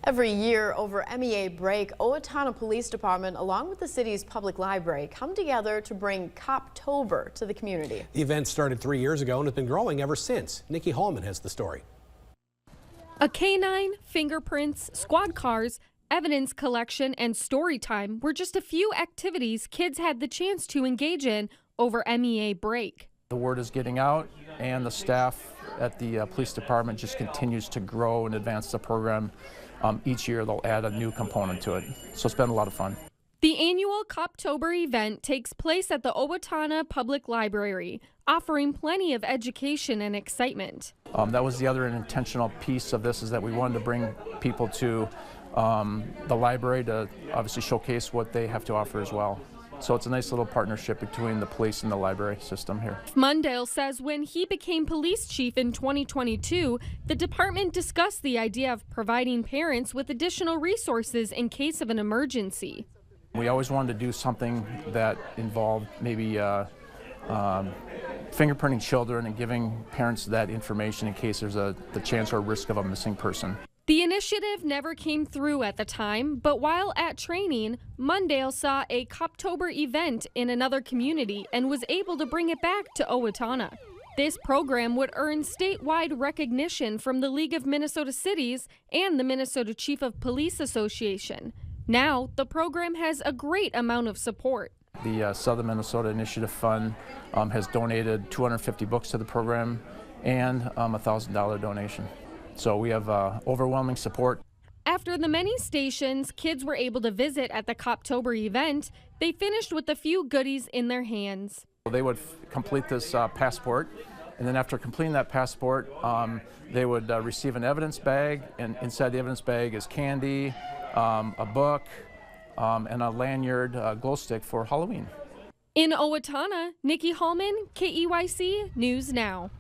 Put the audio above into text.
Every year over MEA break, Owatonna Police Department, along with the city's public library, come together to bring Coptober to the community. The event started 3 years ago and has been growing ever since. Nikki Hallman has the story. A canine, fingerprints, squad cars, evidence collection, and story time were just a few activities kids had the chance to engage in over MEA break. The word is getting out, and the staff at the police department just continues to grow and advance the program. Each year they'll add a new component to it, so it's been a lot of fun. The annual Coptober event takes place at the Owatonna Public Library, offering plenty of education and excitement. That was the other intentional piece of this, is that we wanted to bring people to the library to obviously showcase what they have to offer as well. So it's a nice little partnership between the police and the library system here. Mundale says when he became police chief in 2022, the department discussed the idea of providing parents with additional resources in case of an emergency. We always wanted to do something that involved maybe fingerprinting children and giving parents that information in case there's the chance or risk of a missing person. The initiative never came through at the time, but while at training, Mundale saw a Coptober event in another community and was able to bring it back to Owatonna. This program would earn statewide recognition from the League of Minnesota Cities and the Minnesota Chief of Police Association. Now, the program has a great amount of support. The Southern Minnesota Initiative Fund has donated 250 books to the program and a $1,000 donation. So we have overwhelming support. After the many stations kids were able to visit at the Coptober event, they finished with a few goodies in their hands. They would complete this passport, and then after completing that passport, they would receive an evidence bag, and inside the evidence bag is candy, a book, and a lanyard glow stick for Halloween. In Owatonna, Nikki Hallman, KEYC News Now.